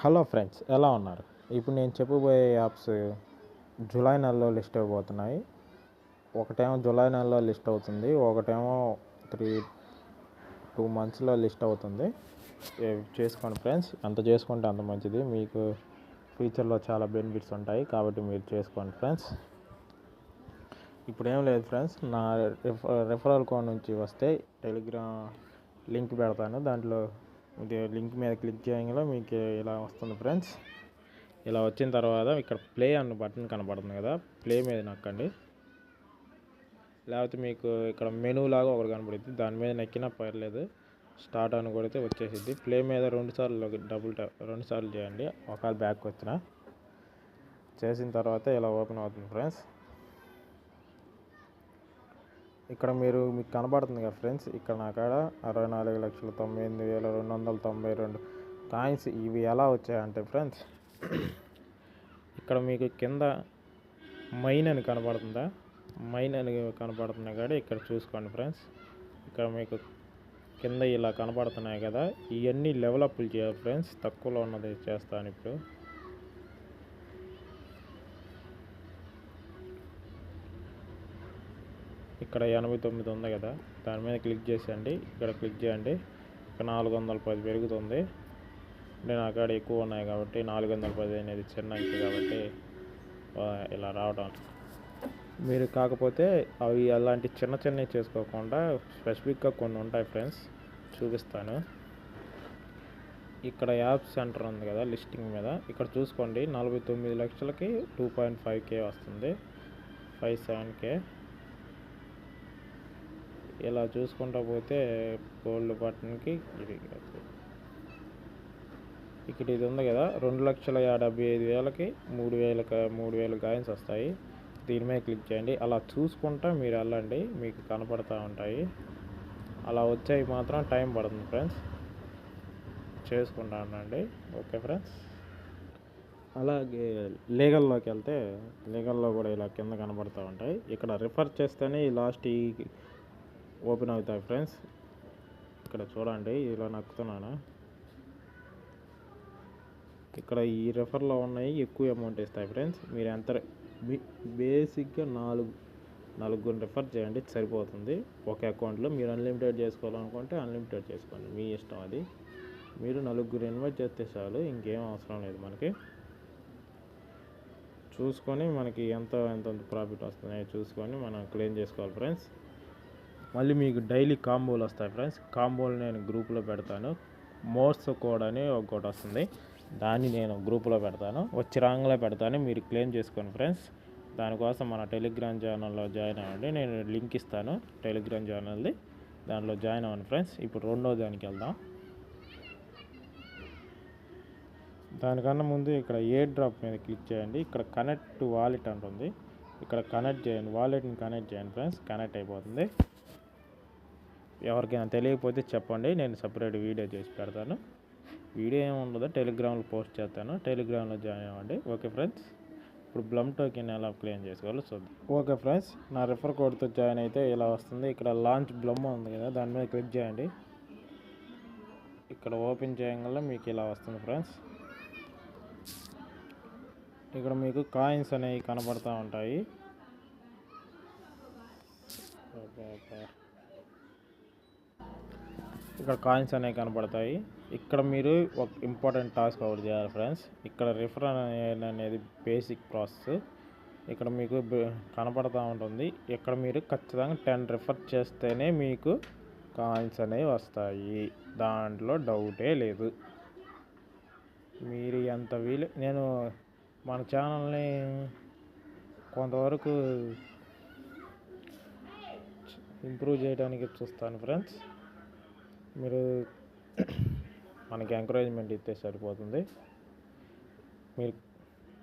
Hello friends, ఎలా ఉన్నారు? ఇప్పుడు నేను చెప్పబోయే యాప్స్ జూలై నెలలో లిస్ట్ అయిపోతున్నాయి. ఒకటేమో జూలై నెలలో లిస్ట్ అవుతుంది, ఒకటేమో 2 మంత్స్లో లిస్ట్ అవుతుంది. చేసుకోండి ఫ్రెండ్స్, ఎంత చేసుకుంటే అంత మంచిది. మీకు ఫ్యూచర్లో చాలా బెనిఫిట్స్ ఉంటాయి కాబట్టి మీరు చేసుకోండి ఫ్రెండ్స్. ఇప్పుడు ఏం లేదు ఫ్రెండ్స్, నా రెఫరల్ కోడ్ నుంచి వస్తే టెలిగ్రామ్ లింక్ పెడతాను. దాంట్లో లింక్ మీద క్లిక్ చేయగానే మీకు ఇలా వస్తుంది ఫ్రెండ్స్. ఇలా వచ్చిన తర్వాత ఇక్కడ ప్లే అన్న బటన్ కనపడుతుంది కదా, ప్లే మీద నొక్కండి. లేకపోతే మీకు ఇక్కడ మెనూ లాగా ఒకటి కనపడుతుంది, దాని మీద నొక్కినా పర్లేదు. స్టార్ట్ అని కొడితే వచ్చేసిద్ది. ప్లే మీద 2 సార్లు చేయండి, ఒకవేళ బ్యాక్ వచ్చినా. చేసిన తర్వాత ఇలా ఓపెన్ అవుతుంది ఫ్రెండ్స్. ఇక్కడ మీకు కనబడుతుంది కదా ఫ్రెండ్స్, ఇక్కడ నా కాడ 64,98,292 కాయిన్స్. ఇవి ఎలా వచ్చాయంటే ఫ్రెండ్స్, ఇక్కడ మీకు కింద మైన్ అని కనబడుతుందా, మైన్ అని కనబడుతున్నాయి కాడ ఇక్కడ చూసుకోండి ఫ్రెండ్స్. ఇక్కడ మీకు కింద ఇలా కనబడుతున్నాయి కదా, ఇవన్నీ లెవెల్ అప్లు చేయాలి ఫ్రెండ్స్. తక్కువలో ఉన్నది చేస్తాను ఇప్పుడు. ఇక్కడ 89 ఉంది కదా, దాని మీద క్లిక్ చేసేయండి. ఇక్కడ క్లిక్ చేయండి. ఇక్కడ 410 పెరుగుతుంది. నేను అక్కడ ఎక్కువ ఉన్నాయి కాబట్టి 410 అనేది చిన్న అంకె కాబట్టి ఇలా రావడం. మీరు కాకపోతే అవి అలాంటి చిన్నవి చేసుకోకుండా స్పెసిఫిక్గా కొన్ని ఉంటాయి ఫ్రెండ్స్, చూపిస్తాను. ఇక్కడ యాప్ సెంటర్ ఉంది కదా లిస్టింగ్ మీద, ఇక్కడ చూసుకోండి. 49 లక్షలకి 2.5K వస్తుంది, 57K. ఇలా చూసుకుంటా పోతే గోల్డ్ బటన్కి ఇక్కడ ఇది ఉంది కదా, 2,75,000కి 3,000 కాయిన్స్ వస్తాయి. దీని మీద క్లిక్ చేయండి. అలా చూసుకుంటా మీరు వెళ్ళండి, మీకు కనపడతా ఉంటాయి. అలా వచ్చాయి మాత్రం టైం పడుతుంది ఫ్రెండ్స్, చేసుకుంటా ఉండండి. Okay friends. అలాగే లీగల్లోకి వెళ్తే లీగల్లో కూడా ఇలా కింద కనబడుతూ ఉంటాయి. ఇక్కడ రిఫర్ చేస్తేనే ఈ లాస్ట్ ఓపెన్ అవుతాయి ఫ్రెండ్స్. ఇక్కడ చూడండి, ఇలా నొక్కుతున్నాను. ఇక్కడ ఈ రెఫర్లో ఉన్నాయి, ఎక్కువ అమౌంట్ ఇస్తాయి ఫ్రెండ్స్. మీరు ఎంత బేసిక్గా 4 రెఫర్ చేయండి సరిపోతుంది ఒక అకౌంట్లో. మీరు అన్లిమిటెడ్ చేసుకోవాలనుకుంటే అన్లిమిటెడ్ చేసుకోండి, మీ ఇష్టం అది. మీరు 4 ఇన్వైట్ చేస్తే చాలు, ఇంకేం అవసరం లేదు. మనకి చూసుకొని మనకి ఎంత ప్రాఫిట్ వస్తున్నాయో చూసుకొని మనం క్లెయిమ్ చేసుకోవాలి ఫ్రెండ్స్. మళ్ళీ మీకు డైలీ కాంబోలు వస్తాయి ఫ్రెండ్స్. కాంబోలు నేను గ్రూప్లో పెడతాను. మోర్స్ కోడ్ అని ఒకటి వస్తుంది, దాన్ని నేను గ్రూప్లో పెడతాను, వచ్చి రాంగ్లో పెడతాను. మీరు క్లెయిమ్ చేసుకోండి ఫ్రెండ్స్. దానికోసం మన టెలిగ్రామ్ ఛానల్లో జాయిన్ అవ్వండి, నేను లింక్ ఇస్తాను టెలిగ్రామ్ ఛానల్ది, దాంట్లో జాయిన్ అవ్వండి ఫ్రెండ్స్. ఇప్పుడు రెండో దానికి వెళ్దాం. దానికన్నా ముందు ఇక్కడ ఎయిర్ డ్రాప్ మీద క్లిక్ చేయండి. ఇక్కడ కనెక్ట్ టు వాలెట్ అంటుంది, ఇక్కడ కనెక్ట్ చేయండి. వాలెట్ని కనెక్ట్ చేయండి ఫ్రెండ్స్, కనెక్ట్ అయిపోతుంది. ఎవరికైనా తెలియకపోతే చెప్పండి, నేను సపరేట్ వీడియో చేసి పెడతాను. వీడియో ఏముండదో టెలిగ్రామ్లో పోస్ట్ చేస్తాను, టెలిగ్రామ్లో జాయిన్ అవ్వండి. Okay friends. ఇప్పుడు బ్లమ్ టోకెన్ ఎలా క్లెయిమ్ చేసుకోవాలో చూద్దాం. ఓకే ఫ్రెండ్స్, నా రెఫర్ కోడ్తో జాయిన్ అయితే ఇలా వస్తుంది. ఇక్కడ లాంచ్ బ్లమ్ ఉంది కదా, దాని మీద క్లిక్ చేయండి. ఇక్కడ ఓపెన్ చేయగల మీకు ఇలా వస్తుంది ఫ్రెండ్స్. ఇక్కడ మీకు కాయిన్స్ అనేవి కనబడుతూ ఉంటాయి. ఇక్కడ కాయిన్స్ అనేవి కనబడతాయి. ఇక్కడ మీరు ఒక ఇంపార్టెంట్ టాస్క్ ఒకటి చేయాలి ఫ్రెండ్స్. ఇక్కడ రిఫర్ అనేది బేసిక్ ప్రాసెస్. ఇక్కడ మీకు కనపడుతూ ఉంటుంది. ఇక్కడ మీరు ఖచ్చితంగా 10 రిఫర్ చేస్తేనే మీకు కాయిన్స్ అనేవి వస్తాయి, దాంట్లో డౌటే లేదు. మీరు ఎంత నేను మన ఛానల్ని కొంతవరకు ఇంప్రూవ్ చేయడానికి చూస్తాను ఫ్రెండ్స్. మీరు మనకి ఎంకరేజ్మెంట్ ఇస్తే సరిపోతుంది. మీరు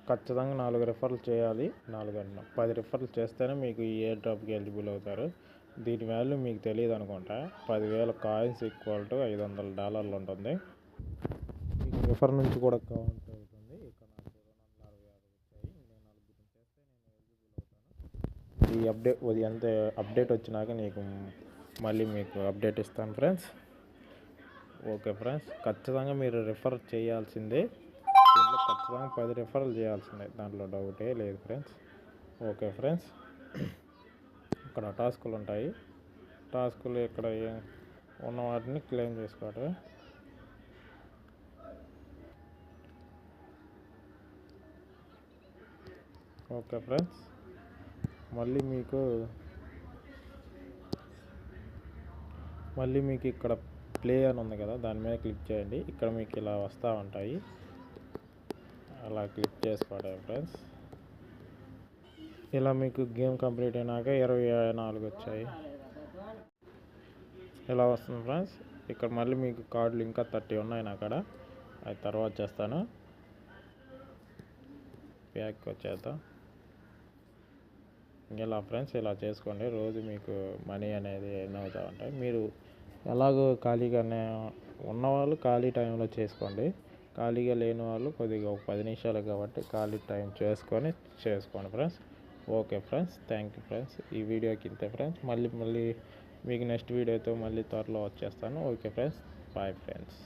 ఖచ్చితంగా 4 రిఫర్లు చేయాలి. 10 రిఫర్లు చేస్తేనే మీకు ఈ ఎయిర్ డ్రాప్కి ఎలిజిబుల్ అవుతారు. దీని వాల్యూ మీకు తెలియదు అనుకుంటా. 10,000 కాయిన్స్ ఈక్వల్ టు $500 ఉంటుంది. మీకు రిఫర్ నుంచి కూడా కౌంట్ అవుతుంది. ఇక్కడ నాకు 265 వచ్చాయి. నేను 4 చేస్తే నేను ఎలిజిబుల్ అవుతాను. ఈ అప్డేట్ వచ్చినాక నీకు మళ్ళీ మీకు అప్డేట్ ఇస్తాను ఫ్రెండ్స్. ఓకే ఫ్రెండ్స్, ఖచ్చితంగా మీరు రిఫర్ చేయాల్సిందే. దాంట్లో ఖచ్చితంగా 10 రిఫరల్ చేయాల్సిందే, దాంట్లో డౌటే లేదు ఫ్రెండ్స్. ఓకే ఫ్రెండ్స్, ఇక్కడ టాస్కులు ఉంటాయి. టాస్కులు ఇక్కడ ఉన్న వాటిని క్లెయిమ్ చేసుకోవటమే. ఓకే ఫ్రెండ్స్, మళ్ళీ మీకు ఇక్కడ ప్లే అని ఉంది కదా, దాని మీద క్లిక్ చేయండి. ఇక్కడ మీకు ఇలా వస్తూ ఉంటాయి, అలా క్లిక్ చేసుకోవడం ఫ్రెండ్స్. ఇలా మీకు గేమ్ కంప్లీట్ అయినాక 24 వచ్చాయి, ఇలా వస్తుంది ఫ్రెండ్స్. ఇక్కడ మళ్ళీ మీకు కార్డులు ఇంకా 30 ఉన్నాయి నా కాడ, అది తర్వాత చేస్తాను. బ్యాక్ వచ్చేద్దాం. ఇలా ఫ్రెండ్స్ ఇలా చేసుకోండి, రోజు మీకు మనీ అనేది ఎర్న్ అవుతూ ఉంటాయి. మీరు ఎలాగో ఖాళీగానే ఉన్నవాళ్ళు ఖాళీ టైంలో చేసుకోండి, ఖాళీగా లేని వాళ్ళు కొద్దిగా ఒక 10 నిమిషాలు కాబట్టి ఖాళీ టైం చేసుకోండి friends. Okay friends, thank you friends. ఈ వీడియోకి ఇంతే ఫ్రెండ్స్. మళ్ళీ మీకు నెక్స్ట్ వీడియోతో మళ్ళీ త్వరలో వచ్చేస్తాను. Okay friends, bye friends.